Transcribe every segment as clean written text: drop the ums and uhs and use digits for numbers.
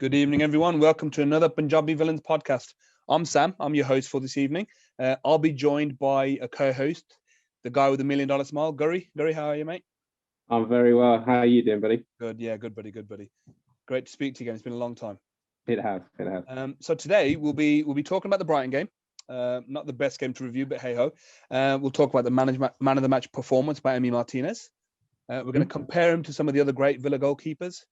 Good evening, everyone. Welcome to another Punjabi Villans podcast. I'm Sam. I'm your host for this evening. I'll be joined by a co-host, the guy with the $1 million smile, Gurry. Gurry, how are you, mate? I'm very well. How are you doing, buddy? Good. Yeah, good, buddy. Good, buddy. Great to speak to you again. It's been a long time. It has. So today we'll be talking about the Brighton game. Not the best game to review, but hey ho. We'll talk about the man of the match performance by Emi Martinez. We're going to compare him to some of the other great Villa goalkeepers.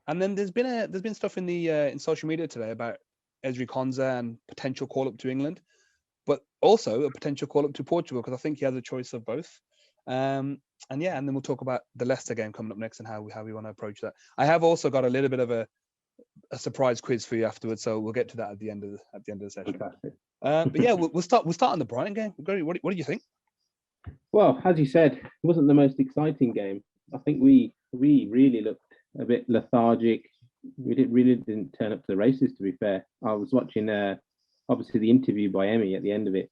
And then there's been stuff in the in social media today about Konza and potential call up to England, but also a potential call up to Portugal because I think he has a choice of both. And then we'll talk about the Leicester game coming up next and how we want to approach that. I have also got a little bit of a surprise quiz for you afterwards, so we'll get to that at the end of the session. Fantastic. But yeah, we'll start on the Brighton game. What do you think? Well, as you said, it wasn't the most exciting game. I think we really looked a bit lethargic. We didn't turn up to the races, to be fair. I was watching obviously the interview by Emi at the end of it.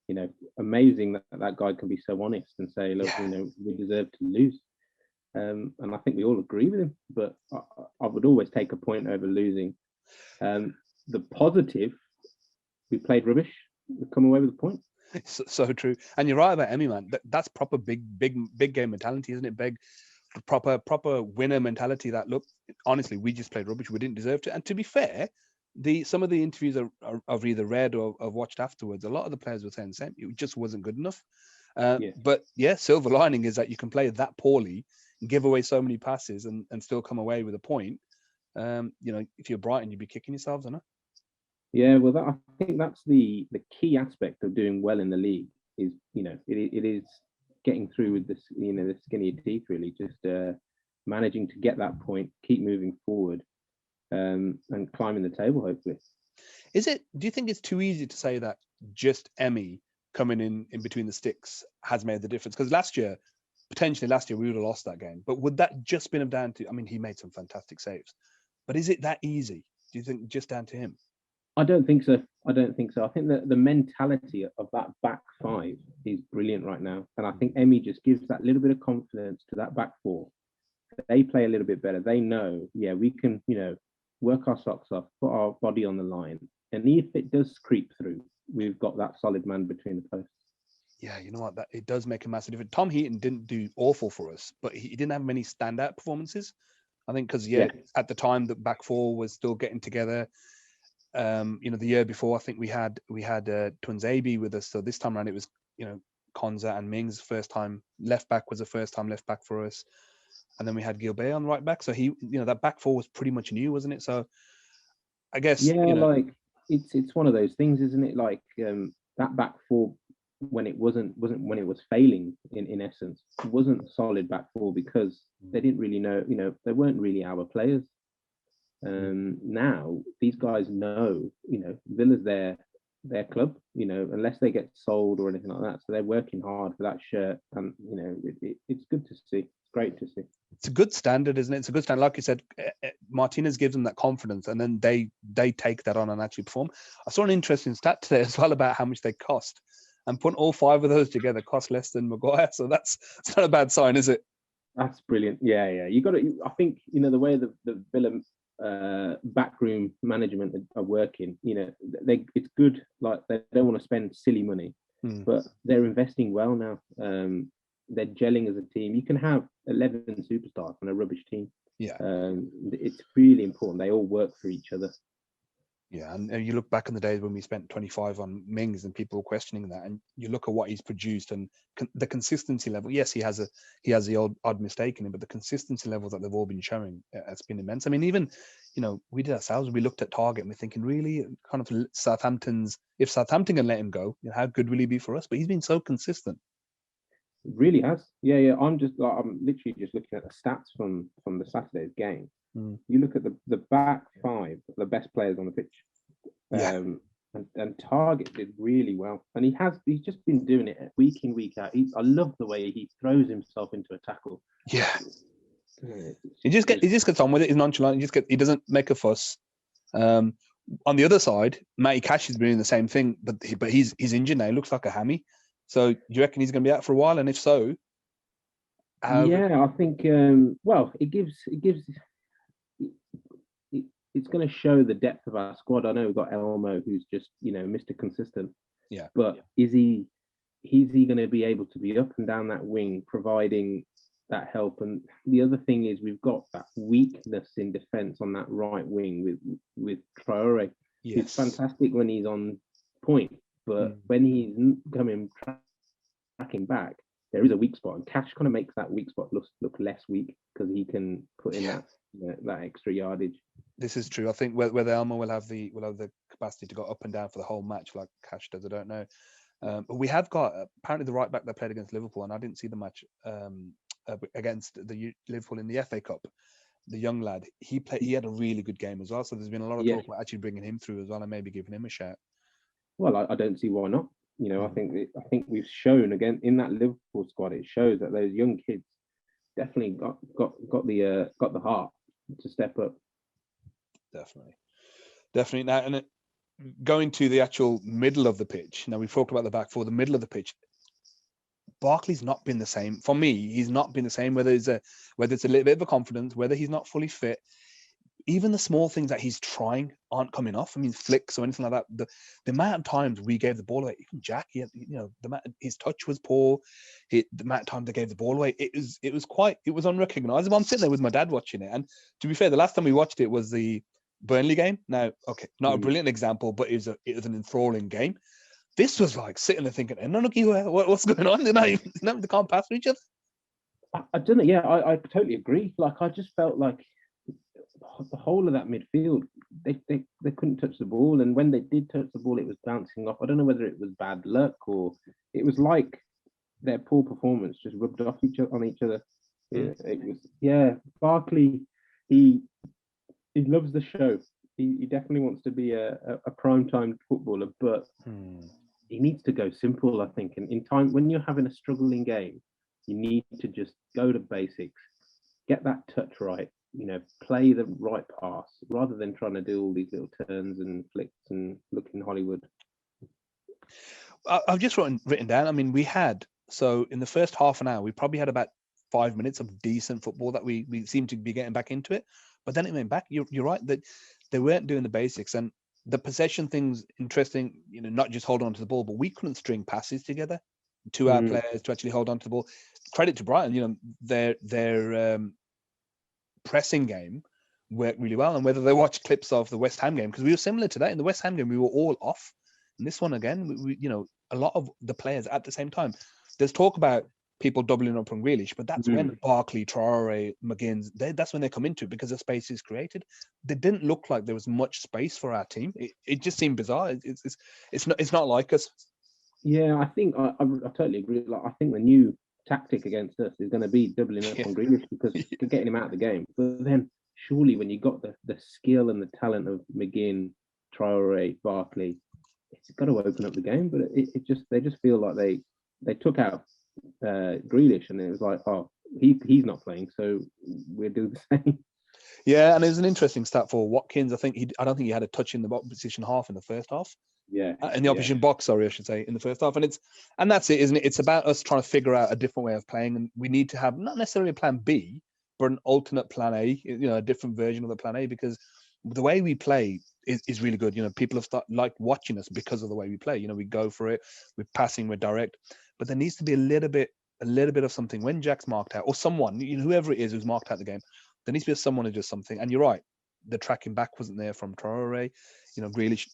You know, amazing that guy can be so honest and say, look, we deserve to lose. And I think we all agree with him, but I would always take a point over losing. The positive, we played rubbish. We come away with a point. So true. And you're right about Emi, man. That's proper big game mentality, isn't it? Proper winner mentality. That look, honestly, we just played rubbish. We didn't deserve to. And to be fair, some of the interviews I've either read or I've watched afterwards, a lot of the players were saying the same. It just wasn't good enough. But yeah, silver lining is that you can play that poorly, give away so many passes, and still come away with a point. If you're Brighton, you'd be kicking yourselves, isn't it? Yeah, well, I think that's the key aspect of doing well in the league. Is it is getting through with this, the skinny teeth, really, just managing to get that point, keep moving forward, and climbing the table, hopefully. Do you think it's too easy to say that just Emi coming in between the sticks has made the difference? Because potentially last year, we would have lost that game. But would that just been down to, he made some fantastic saves. But is it that easy? Do you think just down to him? I don't think so. I think that the mentality of that back five is brilliant right now. And I think Emi just gives that little bit of confidence to that back four. They play a little bit better. They know, we can, work our socks off, put our body on the line. And if it does creep through, we've got that solid man between the posts. Yeah, you know what? That it does make a massive difference. Tom Heaton didn't do awful for us, but he didn't have many standout performances. I think because at the time the back four was still getting together. The year before, I think we had Twinsaby with us. So this time around, it was Konza and Mings. First time left back was the first time left back for us, and then we had Gilbert on right back. So that back four was pretty much new, wasn't it? So I guess like it's one of those things, isn't it? Like that back four when it wasn't when it was failing in essence, it wasn't a solid back four because they didn't really know. They weren't really our players. Now these guys know, Villa's their club, unless they get sold or anything like that. So they're working hard for that shirt, and it's good to see. It's great to see. It's a good standard, isn't it? It's a good standard. Like you said, Martinez gives them that confidence, and then they take that on and actually perform. I saw an interesting stat today as well about how much they cost, and putting all five of those together cost less than Maguire. So it's not a bad sign, is it? That's brilliant. Yeah. You got to. I think the way the Villa backroom management are working, it's good. Like they don't want to spend silly money, but they're investing well now. They're gelling as a team. You can have 11 superstars on a rubbish team. It's really important. They all work for each other. Yeah, and you look back in the days when we spent 25 on Mings and people were questioning that, and you look at what he's produced and the consistency level. Yes, he has the odd mistake in him, but the consistency level that they've all been showing has been immense. Even we did ourselves. We looked at Target and we're thinking, really, kind of if Southampton can let him go, how good will he be for us? But he's been so consistent. It really has. Yeah. I'm literally just looking at the stats from the Saturday's game. You look at the back five, the best players on the pitch, and Target did really well, and he's just been doing it week in, week out. I love the way he throws himself into a tackle. Yeah, he just gets on with it. He's nonchalant. He doesn't make a fuss. On the other side, Matty Cash has been doing the same thing, but he's injured now. He looks like a hammy. So do you reckon he's going to be out for a while? And if so, I think it gives it's going to show the depth of our squad. I know we've got Elmo, who's just Mr. Consistent. Yeah. But is he going to be able to be up and down that wing, providing that help? And the other thing is we've got that weakness in defence on that right wing with Traore. Yes. He's fantastic when he's on point, but when he's coming tracking back, there is a weak spot, and Cash kind of makes that weak spot look less weak because he can put in that extra yardage. This is true. I think whether Elmo will have the capacity to go up and down for the whole match like Cash does, I don't know. But we have got apparently the right back that played against Liverpool, and I didn't see the match against the Liverpool in the FA Cup. The young lad, he had a really good game as well. So there's been a lot of talk about actually bringing him through as well, and maybe giving him a shout. Well, I don't see why not. I think we've shown again in that Liverpool squad. It shows that those young kids definitely got the heart to step up. Definitely. Now, and going to the actual middle of the pitch. Now, we've talked about the back four. The middle of the pitch, Barkley's not been the same. For me, he's not been the same, whether it's a little bit of a confidence, whether he's not fully fit. Even the small things that he's trying aren't coming off. I mean, flicks or anything like that. The amount of times we gave the ball away, even Jack, his touch was poor. The amount of times they gave the ball away, it was unrecognizable. I'm sitting there with my dad watching it, and to be fair, the last time we watched it was the Burnley game. Now, okay, not a brilliant example, but it was an enthralling game. This was like sitting there thinking, no, look, what's going on? They can't pass to each other. I don't know. Yeah, I totally agree. Like, I just felt like the whole of that midfield, they couldn't touch the ball, and when they did touch the ball, it was bouncing off. I don't know whether it was bad luck or it was like their poor performance just rubbed off on each other. It was Barkley, he loves the show. He definitely wants to be a prime-time footballer, but he needs to go simple, I think. And in time, when you're having a struggling game, you need to just go to basics, get that touch right, play the right pass, rather than trying to do all these little turns and flicks and look in Hollywood. I've just written down, I mean, in the first half an hour, we probably had about 5 minutes of decent football that we seemed to be getting back into it. But then it went back. You're right that they weren't doing the basics, and the possession thing's interesting. Not just hold on to the ball, but we couldn't string passes together to our players to actually hold on to the ball. Credit to Brighton. Their pressing game worked really well. And whether they watched clips of the West Ham game, because we were similar to that in the West Ham game, we were all off. And this one again, we a lot of the players at the same time. There's talk about people doubling up on Grealish, but that's when Barkley, Traore, McGinn, that's when they come into it, because the space is created. They didn't look like there was much space for our team. It just seemed bizarre. It's not like us. Yeah, I think I totally agree. Like, I think the new tactic against us is going to be doubling up on Grealish, because getting him out of the game. But then surely when you got the skill and the talent of McGinn, Traore, Barkley, it's got to open up the game. But they just feel like they took out Grealish, and it was like, oh, he's not playing, so we'll do the same. Yeah, and it was an interesting stat for Watkins. I don't think he had a touch in the opposition half in the first half. Yeah, in the opposition box, sorry, I should say, in the first half. And that's it, isn't it? It's about us trying to figure out a different way of playing, and we need to have not necessarily a plan B, but an alternate plan A, a different version of the plan A, because the way we play is really good. People have liked watching us because of the way we play. We go for it, we're passing, we're direct, but there needs to be a little bit of something when Jack's marked out, or someone, whoever it is who's marked out the game. There needs to be someone who does something. And you're right, the tracking back wasn't there from Traore. Grealish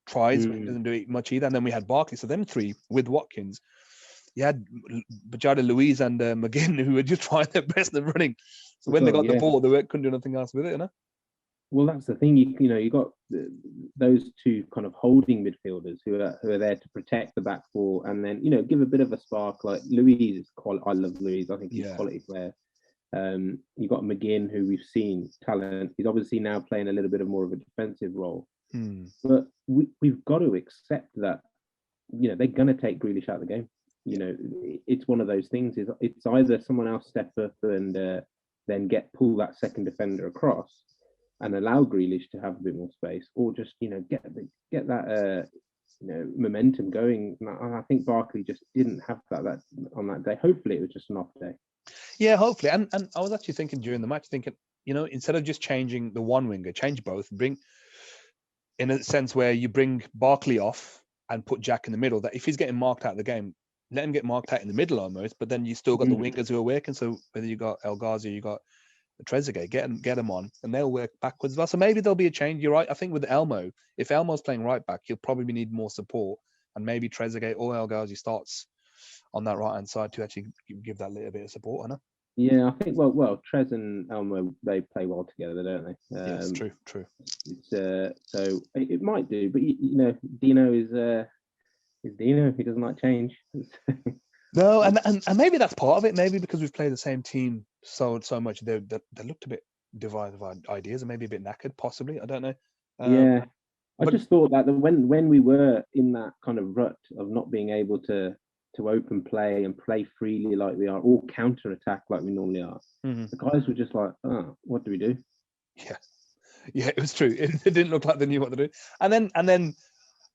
tries, but he doesn't do it much either. And then we had Barkley. So them three with Watkins. You had Bajada, Luiz, and McGinn, who were just trying their best and running. So when they got the ball, they couldn't do nothing else with it, Well, that's the thing. You got those two kind of holding midfielders who are there to protect the back four, and then give a bit of a spark. Like Luiz is I love Luiz. I think he's a quality player. You got McGinn, who we've seen talent. He's obviously now playing a little bit of more of a defensive role. But we've got to accept that they're going to take Grealish out of the game. It's one of those things. It's either someone else step up and then pull that second defender across and allow Grealish to have a bit more space, or just get that momentum going. And I think Barkley just didn't have that on that day. Hopefully, it was just an off day. Yeah, hopefully. And I was actually thinking during the match, instead of just changing the one winger, change both. Bring in a sense where you bring Barkley off and put Jack in the middle. That if he's getting marked out of the game, let him get marked out in the middle almost. But then you still got the wingers who are working. So whether you got El Ghazi, you got Trezeguet, get them on, and they'll work backwards as well. So maybe there'll be a change. You're right. I think with Elmo, if Elmo's playing right back, he'll probably need more support, and maybe Trezeguet or El Ghazi starts on that right hand side to actually give that little bit of support. I know. Yeah, I think well, Trez and Elmo, they play well together, don't they? Yes, true. It's so it might do, but Dino is Dino. He doesn't like change. No, and maybe that's part of it. Maybe because we've played the same team so much, they looked a bit divided of ideas and maybe a bit knackered, possibly. I don't know. Yeah, I just thought that when we were in that kind of rut of not being able to open play and play freely like we are, or counter attack like we normally are, the guys were just like, "Oh, what do we do?" Yeah, it was true. It didn't look like they knew what to do. And then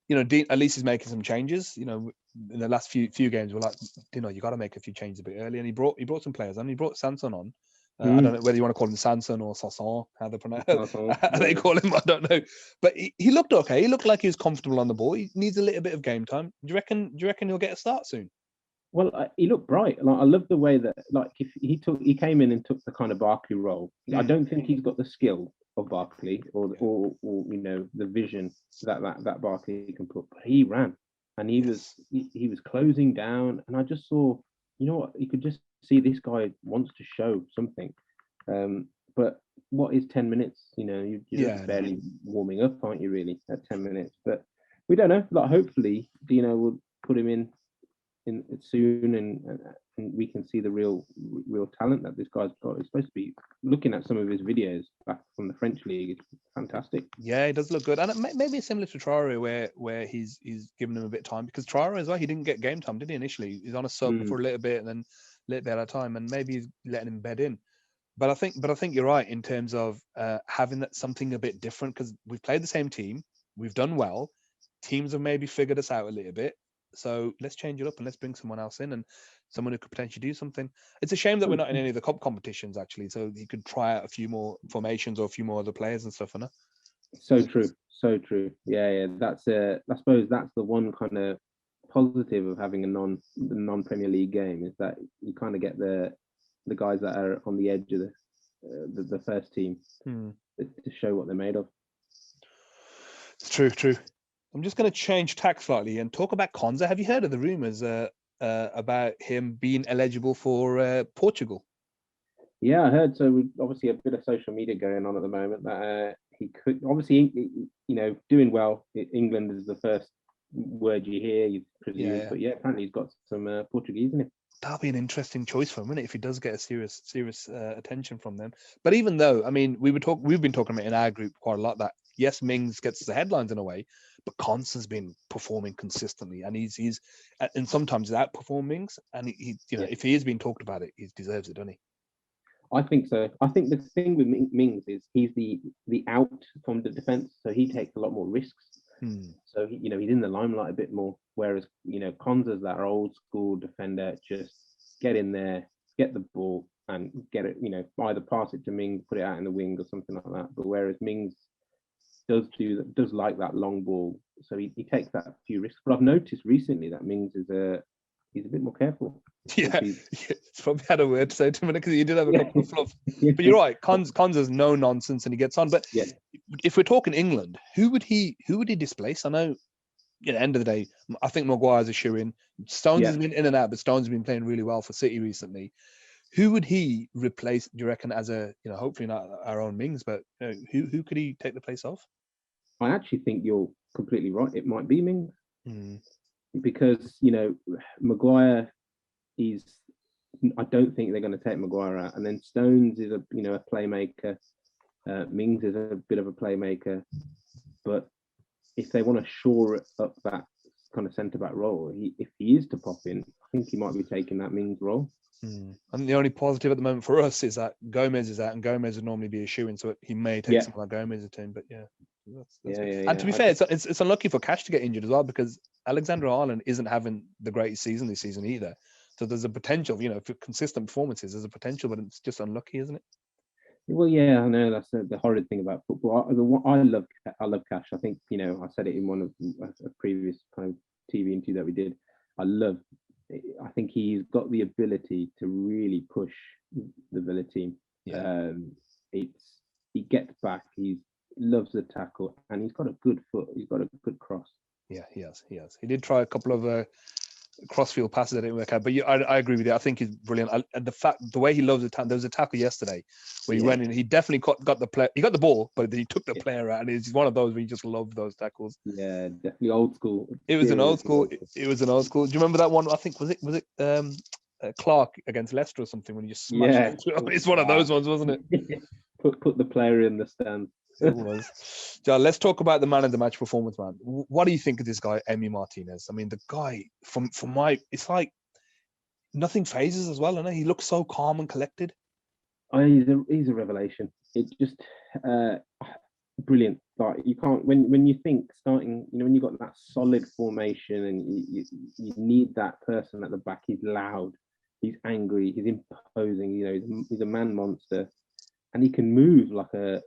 Dean at least is making some changes. In the last few games, we're like, you got to make a few changes a bit early. And he brought some players on. He brought Samson on. I don't know whether you want to call him Samson or Samson, how they pronounce how they call him. I don't know. But he looked okay. He looked like he was comfortable on the ball. He needs a little bit of game time. Do you reckon he'll get a start soon? Well, he looked bright. Like, I love the way that, like, if he came in and took the kind of Barkley role. I don't think he's got the skill of Barkley or the vision that Barkley can put. But he ran, and he was closing down, and I just saw, what, you could just see this guy wants to show something. But what is 10 minutes? You're just barely warming up, aren't you? Really, at 10 minutes. But we don't know. Like, hopefully, Dino will put him in soon, and we can see the real talent that this guy's got. He's supposed to be, looking at some of his videos back from the French league, it's fantastic. Yeah, he does look good, and maybe similar to Traore, where he's given him a bit of time, because Traore as well, he didn't get game time, did he? Initially, he's on a sub for a little bit, and then a little bit at a time, and maybe he's letting him bed in. But I think you're right in terms of having that something a bit different, because we've played the same team, we've done well, teams have maybe figured us out a little bit. So let's change it up and let's bring someone else in, and someone who could potentially do something. It's a shame that we're not in any of the cup competitions, actually, so you could try out a few more formations or a few more other players and stuff. So true. Yeah. That's I suppose that's the one kind of positive of having a non Premier League game, is that you kind of get the guys that are on the edge of the first team to show what they're made of. It's true. I'm just going to change tack slightly and talk about Konza. Have you heard of the rumours about him being eligible for Portugal? Yeah, I heard. So obviously a bit of social media going on at the moment that he could, obviously, doing well. England is the first word you hear, you presume. Yeah. But yeah, apparently he's got some Portuguese in him. That'll be an interesting choice for him, wouldn't it, if he does get a serious attention from them. But even though, I mean, we've been talking about in our group quite a lot that yes, Mings gets the headlines in a way, but Konza's been performing consistently, and he's and sometimes he's outperformed Mings, and he if he is being talked about it, he deserves it, doesn't he? I think so. I think the thing with Mings is he's the out from the defense, so he takes a lot more risks. So he's in the limelight a bit more, whereas Konza's that old school defender, just get in there, get the ball, and get it. Either pass it to Mings, put it out in the wing or something like that. But whereas Mings does like that long ball, so he takes that few risks. But I've noticed recently that Mings is he's a bit more careful. Yeah, it's probably had a word to say to him, because he did have a couple of fluffs. But you're right, Konza's no nonsense and he gets on. But if we're talking England, who would he displace? I know at the end of the day, I think Maguire's a shoe-in. Stones has been in and out, but Stones has been playing really well for City recently. Who would he replace, do you reckon, as a, hopefully not our own Mings, but who could he take the place of? I actually think you're completely right. It might be Mings. Because, Maguire I don't think they're going to take Maguire out. And then Stones is a playmaker. Mings is a bit of a playmaker. But if they want to shore up that kind of centre-back role, if he is to pop in, I think he might be taking that Mings role. And the only positive at the moment for us is that Gomez is out, and Gomez would normally be a shoe-in, so he may take someone like Gomez's team. But that's and to be fair, it's unlucky for Cash to get injured as well, because Alexander-Arnold isn't having the greatest season this season either. So there's a potential, for consistent performances, there's a potential, but it's just unlucky, isn't it? Well, yeah, I know that's the horrid thing about football. I love Cash. I think I said it in one of a previous kind of TV interview that we did. I think he's got the ability to really push the Villa team. Yeah. He gets back. He loves the tackle, and he's got a good foot. He's got a good cross. Yeah, he has. He did try a couple of crossfield passes that didn't work out, but I agree with you. I think he's brilliant. And the way he loves the tackle. There was a tackle yesterday where he went in. He definitely got the play. He got the ball, but then he took the player out, and it's one of those where you just love those tackles. Yeah, definitely old school. It was an old school. It was an old school. Do you remember that one? I think was it Clark against Leicester or something when you just smashed it? It's one of those ones, wasn't it? Put the player in the stand. It was. John, let's talk about the man of the match performance, man. What do you think of this guy, Emi Martinez? I mean, the guy it's like nothing phases as well, and he looks so calm and collected. Oh, he's a revelation. It just brilliant. Like you can't when you think starting, when you got that solid formation and you need that person at the back. He's loud, he's angry, he's imposing. He's a man monster. And he can move like a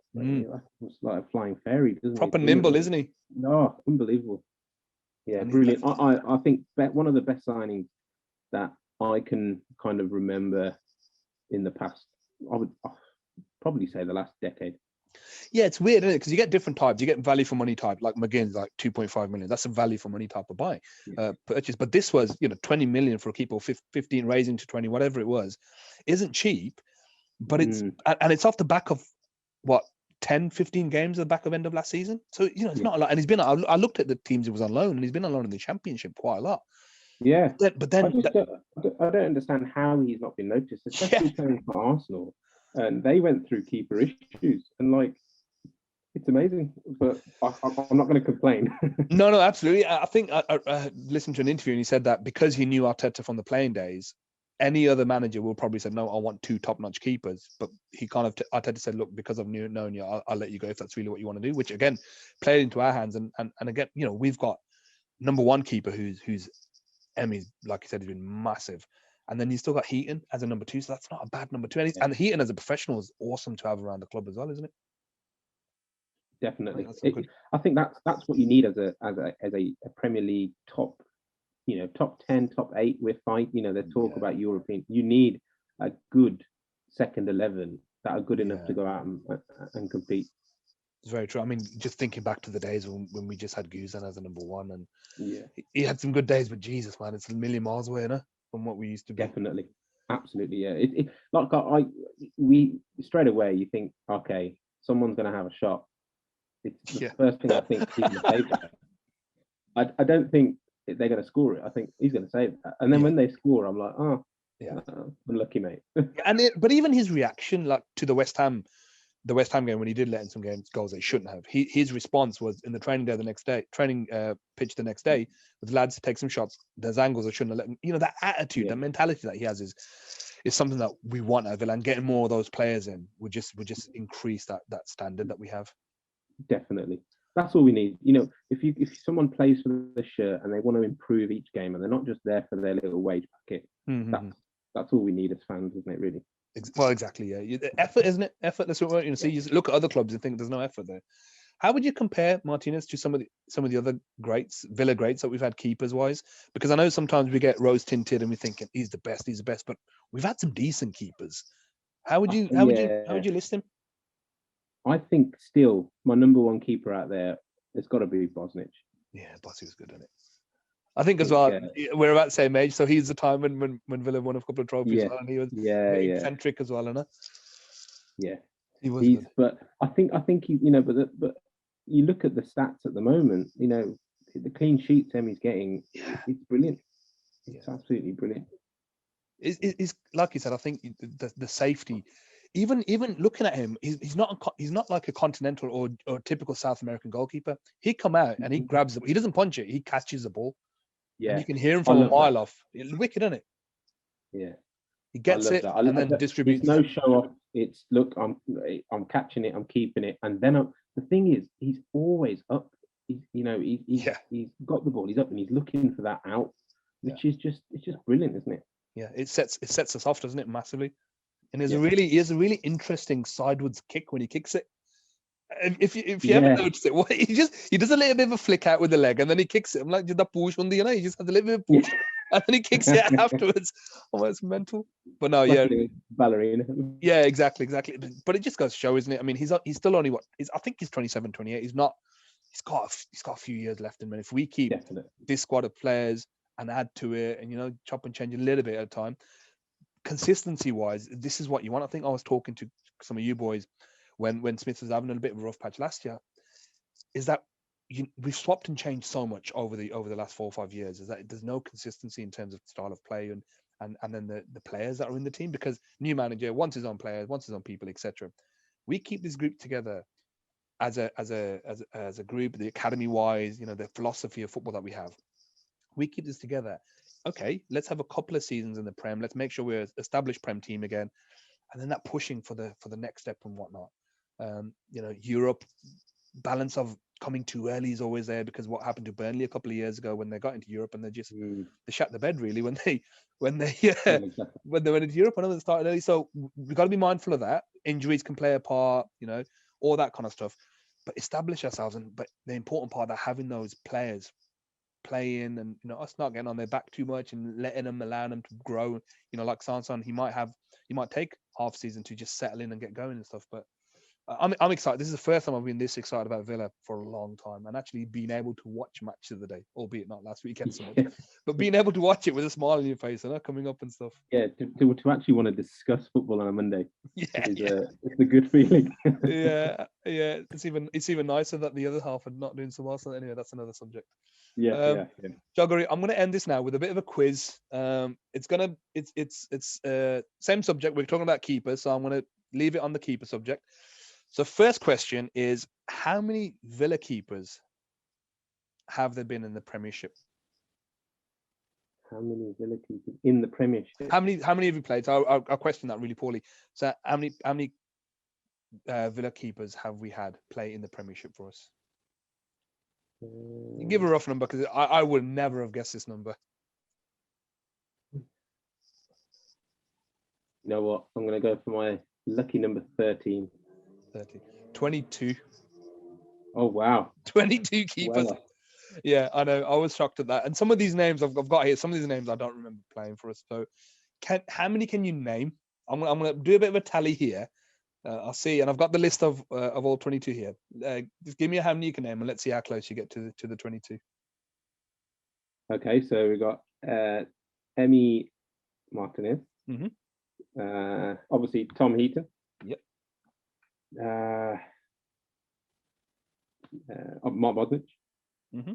flying fairy, doesn't he? Proper nimble, isn't he? No, unbelievable. Yeah, and brilliant. I think one of the best signings that I can kind of remember in the past. I'd probably say the last decade. Yeah, it's weird, isn't it? Because you get different types. You get value for money type, like McGinn's, like 2.5 million. That's a value for money type of buy purchase. But this was, 20 million for a keeper, 15 raising to 20, whatever it was, isn't cheap. But it's off the back of what 10, 15 games at the back of end of last season. So it's not a lot. And he's been. I looked at the teams he was on loan, and he's been on loan in the Championship quite a lot. Yeah, but then I don't understand how he's not been noticed, especially playing for Arsenal. And they went through keeper issues, and it's amazing. But I'm not going to complain. No, absolutely. I think I listened to an interview, and he said that because he knew Arteta from the playing days. Any other manager will probably say, no, I want 2 top-notch keepers. But he kind of, Arteta said, look, because I've known you, I'll let you go if that's really what you want to do, which again, played into our hands. And again, we've got number 1 keeper who's Emi's, like you said, he's been massive. And then you still got Heaton as a number 2. So that's not a bad number 2. And Heaton as a professional is awesome to have around the club as well, isn't it? Definitely. I think that's what you need as a Premier League top, top 10, top 8. We're fine. They talk about European. You need a good second 11 that are good enough to go out and compete. It's very true. I mean, just thinking back to the days when we just had Guzan as a number 1, and he had some good days, but Jesus, man, it's a million miles away from what we used to be. Definitely, absolutely, yeah. We straight away you think, okay, someone's going to have a shot. It's the first thing I think he's going to save that. I don't think they're going to score it. I think he's going to save that. And then when they score, I'm like, unlucky, mate. But even his reaction, like to the West Ham game when he did let in some goals they shouldn't have. His response was in the training pitch the next day with lads to take some shots. There's angles I shouldn't have let him. That attitude, that mentality that he has is something that we want at Villa, and getting more of those players in would just increase that standard that we have. Definitely. That's all we need. If someone plays for the shirt and they want to improve each game and they're not just there for their little wage packet, that's all we need as fans, isn't it, really? Well, exactly, yeah. Effort, isn't it? Effort. That's what you see. You look at other clubs and think there's no effort there. How would you compare Martinez to some of the other greats, Villa greats that we've had keepers wise? Because I know sometimes we get rose tinted and we're thinking he's the best, but we've had some decent keepers. How would you list him? I think still my number 1 keeper out there has got to be Bosnich. Yeah, Bossy was good at it. I think as well, we're about the same age, so he's the time when Villa won a couple of trophies, and he was eccentric as well, isn't he? Yeah, he was good. But I think he, but you look at the stats at the moment, the clean sheets Emi's getting, it's brilliant. It's absolutely brilliant. It's like you said. I think the safety. Even looking at him, he's not like a continental or typical South American goalkeeper. He come out and he grabs it. He doesn't punch it. He catches the ball. Yeah, and you can hear him from a mile off. It's wicked, isn't it? Yeah, he gets it and then distributes. It's no show off. It's look, I'm catching it, I'm keeping it, and then the thing is, he's always up. He's got the ball. He's up and he's looking for that out, which is just brilliant, isn't it? Yeah, it sets us off, doesn't it, massively? And he has a really interesting sideways kick when he kicks it. And if you Yeah. ever notice it, he does a little bit of a flick out with the leg and then he kicks it. I'm like, that push on the, he just has a little bit of push and then he kicks it afterwards. Oh, it's mental. But no, Like ballerina. yeah, exactly. But it just goes to show, isn't it? I mean, he's still only I think he's 27, 28. He's got a few years left in him. If we keep this squad of players and add to it and chop and change a little bit at a time, consistency wise, this is what you want. I think I was talking to some of you boys when Smith was having a bit of a rough patch last year, is that we've swapped and changed so much over the last 4 or 5 years, is that there's no consistency in terms of style of play and then the players that are in the team, because new manager wants his own players, wants his own people, etc. We keep this group together as a group, the academy wise, the philosophy of football that we have. We keep this together. Okay, let's have a couple of seasons in the Prem. Let's make sure we're an established Prem team again, and then that pushing for the next step and whatnot. Europe, balance of coming too early is always there, because what happened to Burnley a couple of years ago when they got into Europe and they just they shut the bed really when they went into Europe. I know they started early, so we've got to be mindful of that. Injuries can play a part, all that kind of stuff. But establish ourselves, but the important part of having those players playing and us not getting on their back too much and allowing them to grow. Like Samson, he might take half season to just settle in and get going and stuff. But I'm excited. This is the first time I've been this excited about Villa for a long time, and actually being able to watch match of the day, albeit not last weekend so much, but being able to watch it with a smile on your face and coming up and stuff. Yeah, to actually want to discuss football on a Monday. It's a good feeling. yeah. It's even nicer that the other half are not doing so well. So anyway, that's another subject. Yeah. Joggery, I'm going to end this now with a bit of a quiz. It's same subject. We're talking about keepers, so I'm going to leave it on the keeper subject. So first question is, how many Villa keepers have there been in the Premiership? How many Villa keepers in the Premiership? How many have you played? So I'll question that really poorly. So how many Villa keepers have we had play in the Premiership for us? You give a rough number, because I would never have guessed this number. You know what? I'm going to go for my lucky number 13. 22. Oh, wow. 22 keepers. Well, yeah, I know. I was shocked at that. And some of these names I've got here, some of these names I don't remember playing for us. So how many can you name? I'm going to do a bit of a tally here. I'll see. And I've got the list of all 22 here. Just give me how many you can name, and let's see how close you get to the 22. Okay, so we've got Emi Martinez. Mm-hmm. Obviously, Tom Heaton. Yep. Mark Bosnich. Mm-hmm.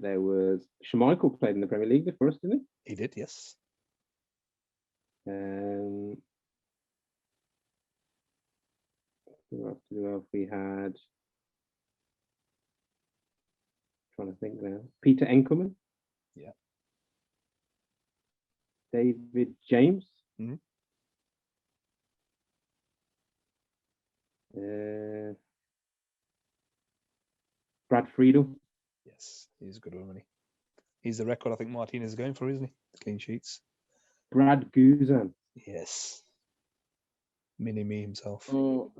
There was Schmeichel played in the Premier League for us, didn't he? He did, yes. Who else we had? Trying to think now. Peter Enkelman. Yeah. David James. Mm-hmm. Brad Friedel. Yes, he's a good one, isn't he? He's the record I think Martinez is going for, isn't he? The clean sheets. Brad Guzan. Yes. Mini me himself. Oh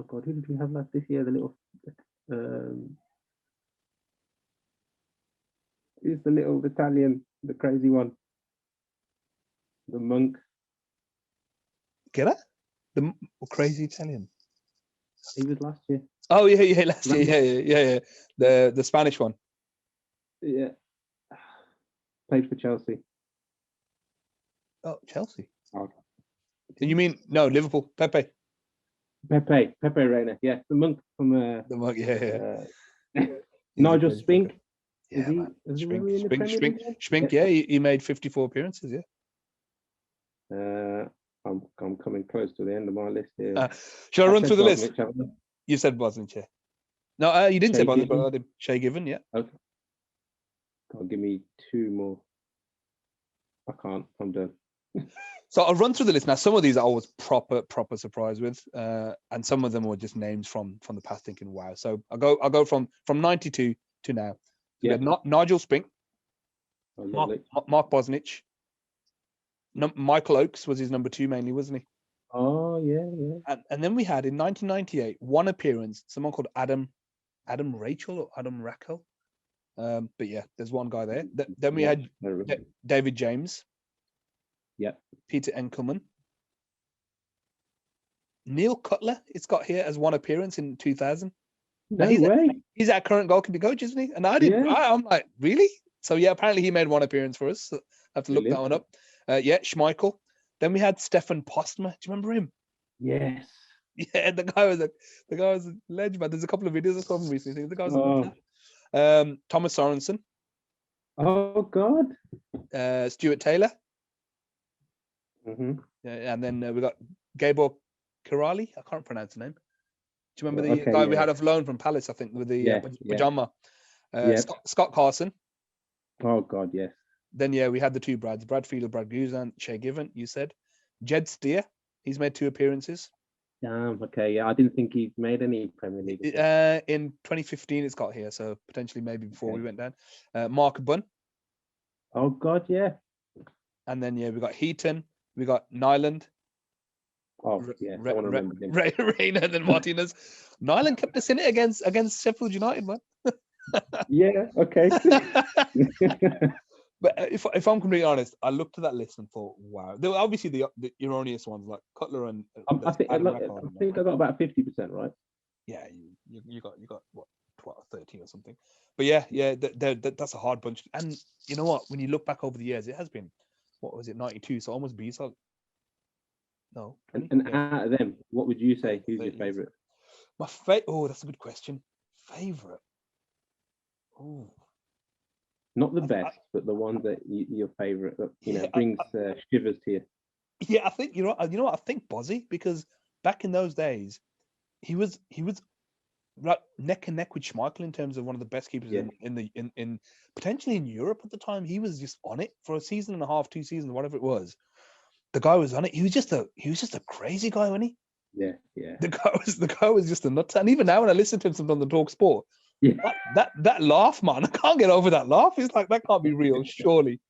God, who did we have last this year? The little who's the little Italian, the crazy one? The monk. Get it? The crazy Italian. He was last year. Oh yeah, last year. Yeah. The Spanish one. Yeah. Played for Chelsea. Oh, Chelsea. Oh. You mean no, Liverpool? Pepe Reina. Yeah, the monk from the monk. Yeah. Nigel Spink. Yeah, Spink. Yeah, he made 54 appearances. Yeah. I'm coming close to the end of my list here. Shall I run through the list? You said Bosnich, yeah. No, you didn't say Bosnich, but I did. Shay Given, yeah. Okay. God, give me two more. I can't. I'm done. So I'll run through the list now. Some of these I was proper surprised with, and some of them were just names from the past, thinking, wow. So I'll go from 92 to now. So we had Nigel Spink, Mark Bosnich, Michael Oakes was his number 2 mainly, wasn't he? Oh yeah, yeah. And then we had in 1998 one appearance, someone called Adam Rachel or Adam Rackle. But yeah, there's one guy there. Then we had David James. Yep. Peter Enkelman. Neil Cutler, it's got here as one appearance in 2000. No way. He's our current goalkeeper coach, isn't he? And I didn't. Yeah. I'm like, really? So yeah, apparently he made one appearance for us. So I have to look that one up. Yeah, Schmeichel. Then we had Stefan Postma. Do you remember him? Yes. Yeah, the guy was a legend, man. There's a couple of videos I saw him recently. The guy was Thomas Sorensen. Oh God. Stuart Taylor. Mm-hmm. Yeah, and then we got Gabor Kirali. I can't pronounce the name. Do you remember the guy we had off loan from Palace? I think with the pajama. Scott Carson. Oh God, yes. Then we had the 2 Brads, Brad Fiedler, Brad Guzan, Shea Given. You said Jed Steer. He's made 2 appearances. Damn. Okay. Yeah, I didn't think he'd made any Premier League. In 2015, it's got here, so potentially maybe before we went down. Mark Bunn. Oh God, yeah. And then we got Heaton. We got Nyland. Oh yeah. Reina and then Martinez. Nyland kept us in it against Sheffield United, man. Yeah. Okay. But if I'm completely honest, I looked at that list and thought, wow. There were obviously the erroneous ones like Cutler and I think I got about 50%, right? Yeah, you got what 12, 13 or something. But yeah, that's a hard bunch. And you know what? When you look back over the years, it has been, what was it, 92? So almost B. So no. And out of them, what would you say? Who's your favourite? My favorite. Oh, that's a good question. Favorite. Oh. Not the best, but the one that your favourite that brings shivers to you. Yeah, I think you know what I think, Bozzy, because back in those days, he was right neck and neck with Schmeichel in terms of one of the best keepers in potentially in Europe at the time. He was just on it for a season and a half, 2 seasons, whatever it was. The guy was on it. He was just a crazy guy, wasn't he? Yeah, yeah. The guy was just a nut. And even now, when I listen to him sometimes on the Talk Sport, that laugh, man, I can't get over that laugh. It's like that can't be real, surely.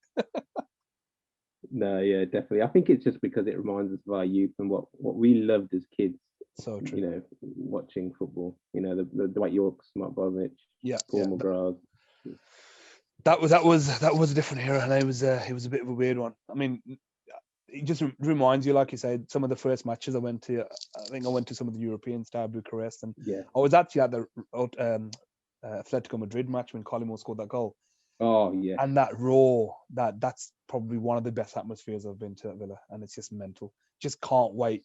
No, yeah, definitely. I think it's just because it reminds us of our youth and what we loved as kids. So true. Watching football. The Dwight Yorks, Mark Bosnich, Paul McGrath. That was a different era, and it was a bit of a weird one. I mean, it just reminds you, like you said, some of the first matches I went to. I think I went to some of the European Stade Bucharest, and I was actually at the Atletico Madrid match when Collymore scored that goal. Oh yeah. And that roar, that's probably one of the best atmospheres I've been to at Villa, and it's just mental. Just can't wait.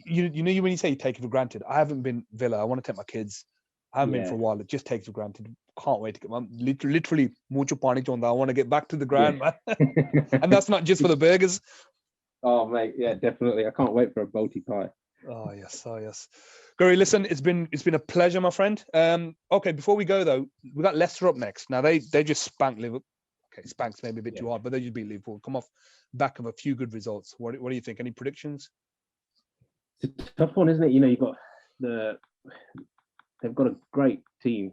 You know when you say you take it for granted. I haven't been Villa. I want to take my kids. I haven't been for a while. It just takes for granted. Can't wait to get. I'm literally mucho panic on that. I want to get back to the ground, man. And that's not just for the burgers. Oh mate, yeah, definitely. I can't wait for a Balti pie. Oh yes. Gary, listen, it's been a pleasure, my friend. Okay, before we go though, we got Leicester up next. Now they just spanked Liverpool. Okay, spank's maybe a bit too hard, but they just beat Liverpool. Come off back of a few good results. What do you think? Any predictions? It's a tough one, isn't it? You've got they've got a great team,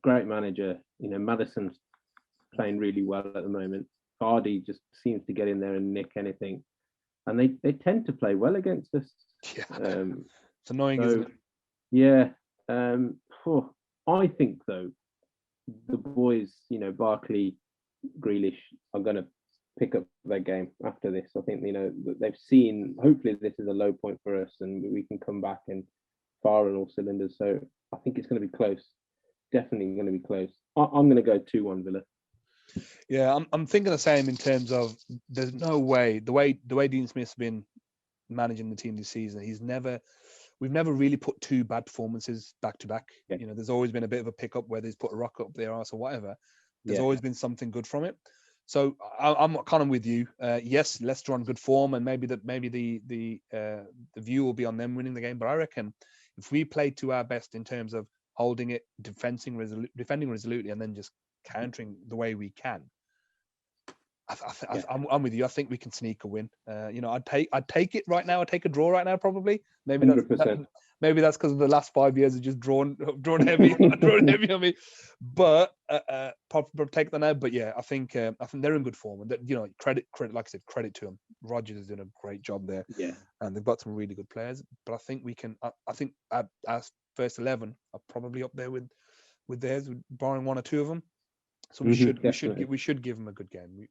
great manager. Maddison's playing really well at the moment. Vardy just seems to get in there and nick anything. And they tend to play well against us. Yeah, it's annoying, isn't it? Yeah. I think though, the boys, Barkley, Grealish, are going to pick up their game after this. I think they've seen. Hopefully, this is a low point for us, and we can come back and fire on all cylinders. So I think it's going to be close. Definitely going to be close. I'm going to go 2-1 Villa. Yeah, I'm thinking the same in terms of there's no way the way Dean Smith's been managing the team this season. We've never really put 2 bad performances back to back. Yeah. There's always been a bit of a pickup where there's put a rock up their arse or whatever. There's always been something good from it. So I'm kind of with you. Yes, Leicester on good form, and maybe the view will be on them winning the game. But I reckon if we play to our best in terms of holding it, defending resolutely, and then just countering the way we can, I'm with you. I think we can sneak a win. I'd take it right now. I'd take a draw right now, probably. Maybe 100%. Maybe that's because of the last 5 years have just drawn heavy, drawn heavy on me. But probably take that now. But yeah, I think they're in good form, and that, credit, like I said, credit to them. Rogers is doing a great job there. Yeah, and they've got some really good players. But I think we can. I think our first 11 are probably up there with theirs, barring one or two of them. So we should give them a good game.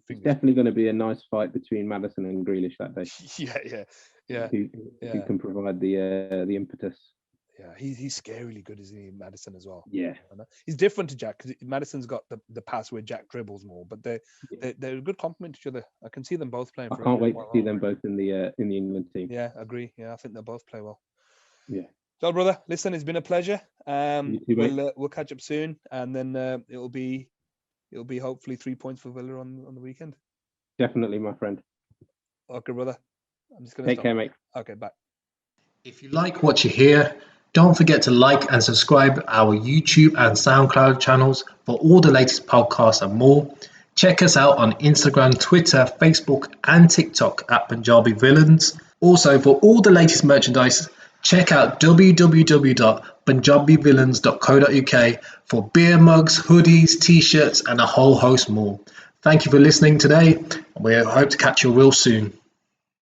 It's definitely going to be a nice fight between Maddison and Grealish that day. Yeah. Who can provide the impetus? Yeah, he's scarily good, isn't he, Maddison as well? Yeah, he's different to Jack because Maddison's got the pass where Jack dribbles more, but they're a good complement to each other. I can see them both playing. I can't wait to see them both in the England team. Yeah, agree. Yeah, I think they'll both play well. Yeah. So, brother, listen, it's been a pleasure. You too, we'll catch up soon, and then it'll be hopefully 3 points for Villa on the weekend. Definitely, my friend. Okay, brother. I'm just gonna take care, mate. Okay, bye. If you like what you hear, don't forget to like and subscribe our YouTube and SoundCloud channels for all the latest podcasts and more. Check us out on Instagram, Twitter, Facebook, and TikTok at Punjabi Villans. Also, for all the latest merchandise, check out www.punjabivillans.co.uk for beer mugs, hoodies, t-shirts, and a whole host more. Thank you for listening today, and we hope to catch you real soon.